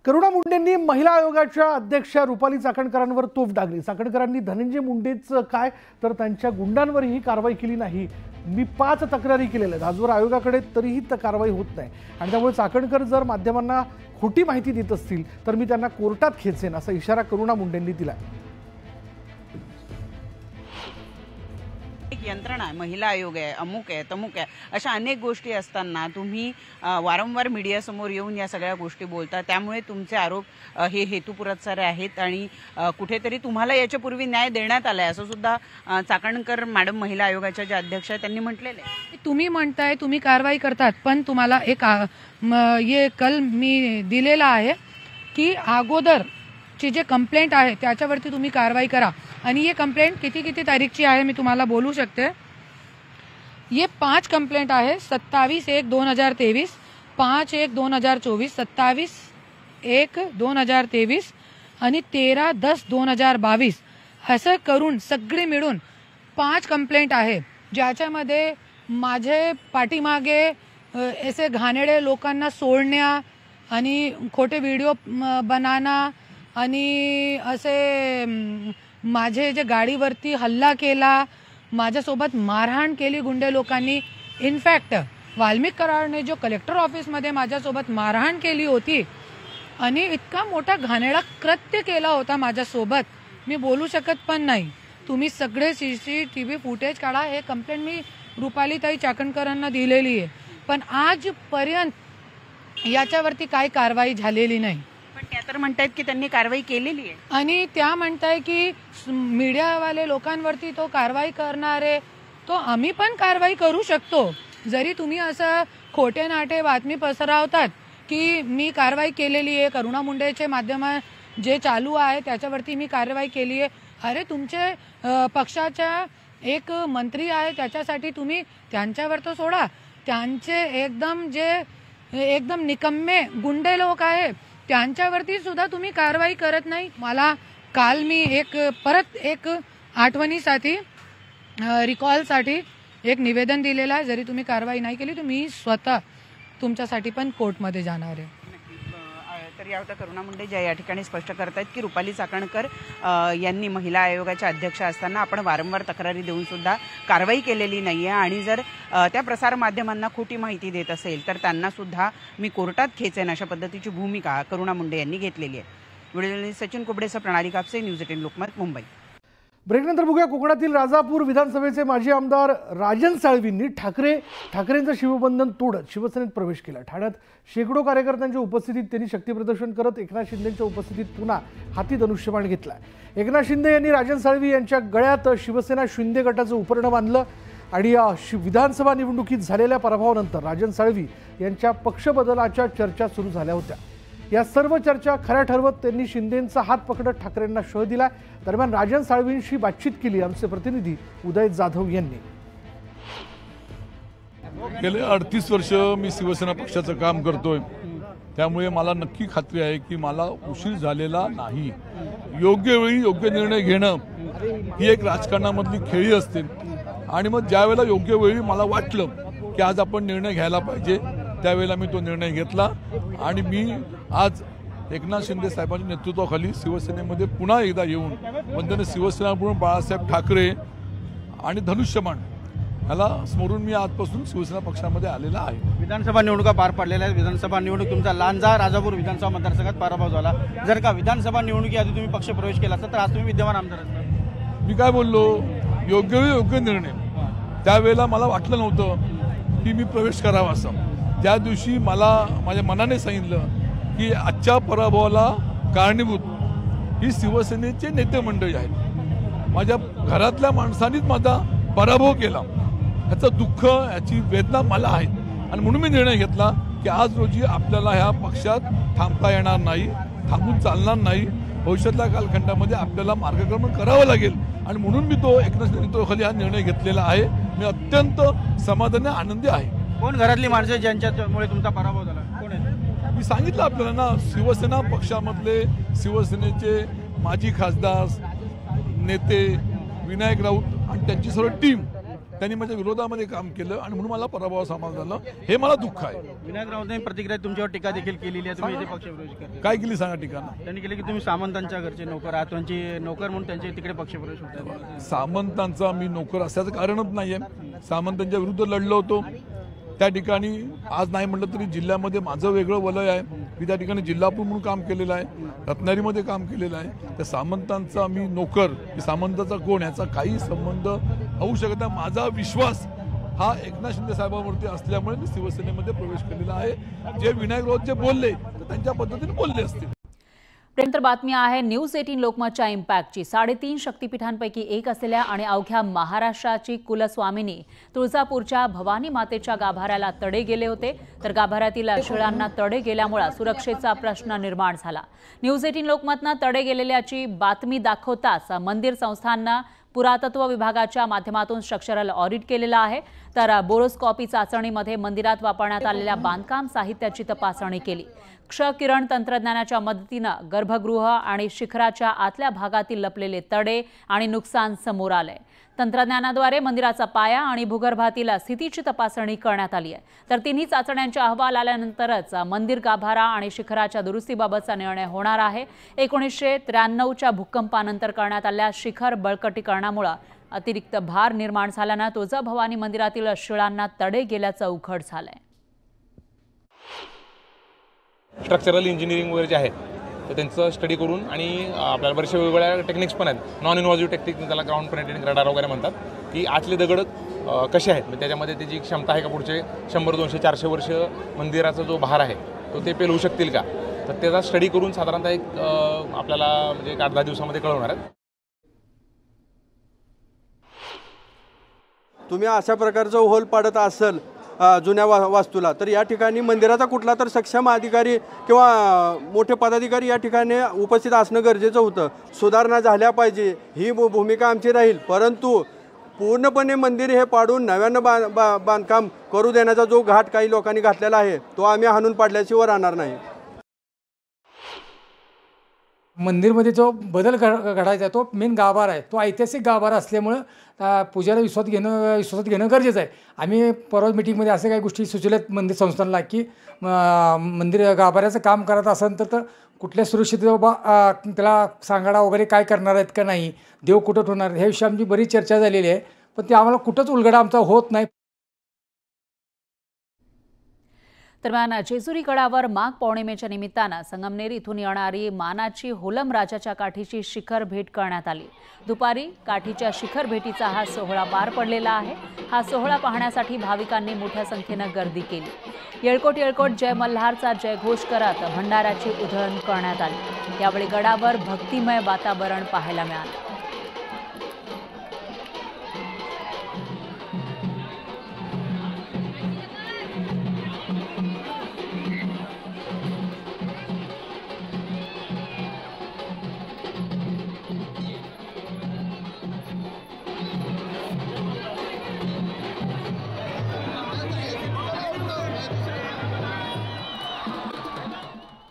करुणा मुंडेंनी महिला आयोगाच्या अध्यक्षा रुपाली चाकणकरांवर तोफ डागली। चाकणकरांनी धनंजय मुंडेंचं काय तर त्यांच्या गुंडांवरही कारवाई केली नाही। मी 5 तक्रारी केलेल्या आहेत, आजवर आयोगाकडे तरीही कारवाई होत नाही आणि त्यामुळे चाकणकर जर माध्यमांना खोटी माहिती देत असतील तर मी त्यांना कोर्टात खेचेन असा इशारा करुणा मुंडेंनी दिला। यंत्रणा आहे, महिला आयोग आहे, अमुक आहे, तमुक आहे, अशा अनेक गोष्टी असताना तुम्ही वारंवार मीडियासमोर येऊन या सगळ्या गोष्टी बोलता। त्यामुळे तुमचे आरोप हे हेतुपुरस्सर आहेत आणि कुठेतरी तुम्हाला याच्यापूर्वी न्याय देण्यात आलाय असं सुद्धा चाकणकर मॅडम महिला आयोगाच्या ज्या अध्यक्ष आहेत त्यांनी म्हटलेलं आहे। तुम्ही म्हणताय तुम्ही कारवाई करतात, पण तुम्हाला एक ये कल मी दिलेला आहे की अगोदर ची जे कंप्लेंट आहे त्याच्यावरती तुम्ही कारवाई करा आणि ये कंप्लेंट किती तारीखची आहे मी तुम्हाला बोलू शकते। ये 5 कंप्लेंट आहे, 27/1/2023, 5/1/2024, 27/1/2023 आणि 13/10/2022 असं करून सगळे मिळून 5 कंप्लेंट आहे, ज्याच्यामध्ये माझे पाठीमागे ऐसे घाणेरडे लोकांना सोडण्या आणि खोटे व्हिडिओ बनाना आणि असे माझे जे गाडीवरती हल्ला केला, माझ्यासोबत मारहाण केली गुंडे लोकांनी। इनफॅक्ट वाल्मिक कराडने जो कलेक्टर ऑफिसमध्ये माझ्यासोबत मारहाण केली होती आणि इतका मोठा घाणेरडा कृत्य केला होता माझ्यासोबत, मी बोलू शकत पण नाही। तुम्ही सगळे CCTV फुटेज काढा, हे कंप्लेंट मी रुपालीताई चाकणकरांना दिलेली आहे, पण आजपर्यंत याच्यावरती काही कारवाई झालेली नाही। त्या तर म्हणतायत की त्यांनी कारवाई केलेली आहे आणि त्या म्हणताय की मीडियावाले लोकांवरती तो कारवाई करणारे, तो आम्ही पण कारवाई करू शकतो। जरी तुम्ही असं खोटे नाटे बातमी पसरवतात की मी कारवाई केलेली आहे, करुणा मुंडेचे माध्यम जे चालू आहे त्याच्यावरती मी कारवाई केली आहे, अरे तुमचे पक्षाच्या एक मंत्री आहे त्याच्यासाठी तुम्ही त्यांच्यावर तो सोडा, त्यांचे एकदम निकम्मे गुंडे लोक आहे त्यांच्यावरती सुद्धा तुम्ही कारवाई करत नाही। मला काल मी परत एक आठवणीसाठी रिकॉलसाठी एक निवेदन दिलेलं आहे, जरी तुम्ही कारवाई नाही केली तर मी स्वतः तुमच्यासाठी पण कोर्टमध्ये जाणार आहे। तर यावर करुणा मुंडे ज्या या ठिकाणी स्पष्ट करतायत की रुपाली चाकणकर यांनी महिला आयोगाच्या अध्यक्ष असताना आपण वारंवार तक्रारी देऊन सुद्धा कारवाई केलेली नाहीये आणि जर त्या प्रसार माध्यमांना खोटी माहिती देत असेल तर त्यांना सुद्धा मी कोर्टात खेचेन अशा पद्धतीची भूमिका करुणा मुंडे यांनी घेतलेली आहे। व्हिडिओ सचिन कुबडेसह प्रणाली कापसे, न्यूज 18 लोकमत, मुंबई। ब्रेकनंतर बघूया कोकणातील राजापूर विधानसभेचे माजी आमदार राजन साळवींनी ठाकरेंचं शिवबंधन तोडत शिवसेनेत प्रवेश केला। ठाण्यात शेकडो कार्यकर्त्यांच्या उपस्थितीत त्यांनी शक्तीप्रदर्शन करत एकनाथ शिंदेंच्या उपस्थितीत पुन्हा हाती धनुष्यबाण घेतला। एकनाथ शिंदे यांनी राजन साळवी यांच्या गळ्यात शिवसेना शिंदे गटाचं उपरण बांधलं आणि विधानसभा निवडणुकीत झालेल्या पराभवानंतर राजन साळवी यांच्या पक्षबदलाच्या चर्चा सुरू झाल्या होत्या। या सर्व चर्चा खऱ्या ठरवत त्यांनी शिंदेंचा हात पकडत ठाकरेंना शह दिला। दरम्यान राजन साळवींशी बातचीत केली आमचे प्रतिनिधी उदय जाधव यांनी। गेले 38 वर्ष मी शिवसेना पक्षाचं काम करतोय, त्यामुळे मला नक्की खात्री आहे की मला उशीर झालेला नाही। योग्य वेळी योग्य निर्णय घेणं ही एक राजकारणामधली खेळी असते आणि मग ज्या वेळेला योग्य वेळी मला वाटलं की आज आपण निर्णय घ्यायला पाहिजे त्यावेळेला मी तो निर्णय घेतला आणि मी आज एकनाथ शिंदे साहेबांच्या नेतृत्वाखाली शिवसेनेमध्ये पुन्हा एकदा येऊन वंदनीय शिवसेना प्रमुख बाळासाहेब ठाकरे आणि धनुष्यबाण याला स्मरून मी आजपासून शिवसेना पक्षामध्ये आलेला आहे। विधानसभा निवडणुका पार पडलेल्या आहेत। विधानसभा निवडणूक तुमचा लांजा राजापूर विधानसभा मतदारसंघात पराभव झाला। जर का विधानसभा निवडणुकीआधी तुम्ही पक्ष प्रवेश केला असता तर आज तुम्ही विद्यमान आमदार असता। मी काय बोललो, योग्य वेळी योग्य निर्णय। त्यावेळेला मला वाटलं नव्हतं की मी प्रवेश करावा असं। त्या दिवशी मला माझ्या मनाने सांगितलं की आजच्या पराभवाला कारणीभूत ही शिवसेनेचे नेते मंडळी आहेत। माझ्या घरातल्या माणसांनीच माझा पराभव केला, याचं दुःख याची वेदना मला आहे आणि म्हणून मी निर्णय घेतला की आज रोजी आपल्याला ह्या पक्षात थांबता येणार नाही, थांबून चालणार नाही। भविष्यातल्या कालखंडामध्ये आपल्याला मार्गक्रमण करावं लागेल आणि म्हणून मी तो एकनाथ नेतृत्वाखाली हा निर्णय घेतलेला आहे। मी अत्यंत समाधानी आनंदी आहे। कोण घरातली माणसं ज्यांच्यामुळे तुमचा पराभव झाला, कोण आहे? मी सांगितलं आपल्याला ना, शिवसेना पक्षामधले शिवसेनेचे माजी खासदार नेते विनायक राऊत आणि त्यांची सर्व टीम त्यांनी माझ्या विरोधामध्ये काम केलं आणि म्हणून मला पराभव सामोरं झालं, हे मला दुःख आहे. विनायक राऊतांनी प्रतिक्रिया तुमच्यावर टीका देखील केलेली आहे, तुम्ही इथे पक्षप्रवेश करता. काय केली सांगा ठिकाणा? त्यांनी केले की तुम्ही सामंतांच्या घरचे नोकर आहात, त्यांची नोकर म्हणून त्यांचे तिकडे पक्षप्रवेश होतात. सामंतांचा मी नोकर असल्याचं कारणच नाहीये. सामंतांच्या विरुद्ध लढलो होतो त्या ठिकाणी. आज नाही म्हटलं तरी जिल्ह्यामध्ये माझं वेगळं वलय आहे. मी त्या ठिकाणी जिल्हाप्रमुख म्हणून काम केलेलं आहे, रत्नागिरीमध्ये काम केलेलं आहे. त्या सामंतांचा मी नोकर, सामंताचा कोण याचा काही संबंध होऊ शकत नाही. माझा विश्वास हा एकनाथ शिंदे साहेबांवरती असल्यामुळे मी शिवसेनेमध्ये प्रवेश केलेला आहे. जे विनायक राऊत जे बोलले तर त्यांच्या पद्धतीने बोलले असतील. प्रेमतर बातमी आहे न्यूज 18 लोकमतच्या इम्पॅक्टची. 3.5 शक्तिपीठांपैकी एक असलेल्या आणि अवघ्या महाराष्ट्राची कुलस्वामिनी तुळजापूरच्या भवानी मातेच्या गाभाऱ्याला तडे गेले होते, तर गाभाऱ्यातील शिळांना तडे गेल्यामुळे सुरक्षेचा प्रश्न निर्माण झाला. न्यूज 18 लोकमतनं तडे गेलेल्याची बातमी दाखवताच मंदिर संस्थांना पुरातत्व विभागाच्या माध्यमातून स्ट्रक्चरल ऑडिट केलेलं आहे, तर बोरोस्कॉपी चाचणीमध्ये मंदिरात वापरण्यात आलेल्या बांधकाम साहित्याची तपासणी केली. क्ष किरण तंत्रज्ञानाच्या मदतीनं गर्भगृह आणि शिखराच्या आतल्या भागातील लपलेले तडे आणि नुकसान समोर आले. तंत्रज्ञानाद्वारे मंदिराचा पाया आणि भूगर्भातील स्थितीची तपासणी करण्यात आली आहे, तर तिन्ही चाचण्यांचे अहवाल आल्यानंतरच मंदिर गाभारा आणि शिखराच्या दुरुस्तीबाबतचा निर्णय होणार आहे. 1993च्या भूकंपानंतर करण्यात आलेल्या शिखर बळकटीकरणामुळे अतिरिक्त भार निर्माण झाल्यानं तुळजाभवानी मंदिरातील शिळांना तडे गेल्याचं उघड झालंय. स्ट्रक्चरल इंजिनिअरिंग वगैरे जे आहेत तर त्यांचं स्टडी करून आणि आपल्याला बरेचशा वेगवेगळ्या टेक्निक्स पण आहेत. नॉन इन्व्हॉल्व्ह टेक्निक, त्याला ग्राउंड पेनिट्रेटिंग रडार वगैरे म्हणतात, की आतले दगड कसे आहेत, म्हणजे त्याच्यामध्ये त्याची क्षमता आहे का पुढचे 100, 200, 400 वर्ष मंदिराचा जो भार आहे तो ते पेलवू शकतील का, तर त्याचा स्टडी करून साधारणतः एक आपल्याला म्हणजे 8-10 दिवसामध्ये कळवणार आहेत. तुम्ही अशा प्रकारचं होल पाडत असाल जुन्या वास्तूला, तर या ठिकाणी मंदिराचा कुठला तर सक्षम अधिकारी किंवा मोठे पदाधिकारी या ठिकाणी उपस्थित असणं गरजेचं होतं. सुधारणा झाल्या पाहिजे ही भूमिका आमची राहील, परंतु पूर्णपणे मंदिर हे पाडून नव्यानं बांधकाम करू देण्याचा जो घाट काही लोकांनी घातलेला आहे तो आम्ही हाणून पाडल्याशिवाय राहणार नाही. मंदिरमध्ये जो बदल घडायचा तो मेन गाभारा आहे, तो ऐतिहासिक गाभारा असल्यामुळं पूजाला विश्वासात घेणं गरजेचं आहे. आम्ही परवा मीटिंगमध्ये असे काही गोष्टी सुचवल्यात मंदिर संस्थांना, की मंदिर गाभाऱ्याचं काम करत असेल तर कुठल्या सुरक्षित बाबा त्याला सांगाडा वगैरे काय करणार आहेत का नाही, देव कुठं ठेवणार, ह्या विषयी आमची बरीच चर्चा झालेली आहे, पण ते आम्हाला कुठंच उलगडा आमचा होत नाही. दरम्यान जेजुरी गडावर माघ पौर्णिमेच्या निमित्तानं संगमनेर इथून येणारी मानाची होलम राजाच्या काठीची शिखर भेट करण्यात आली. दुपारी काठीच्या शिखर भेटीचा हा सोहळा पार पडलेला आहे. हा सोहळा पाहण्यासाठी भाविकांनी मोठ्या संख्येनं गर्दी केली. येळकोट येळकोट जय मल्हारचा जयघोष करत भंडाऱ्याची उधळण करण्यात आली. यावेळी गडावर भक्तिमय वातावरण पाहायला मिळालं.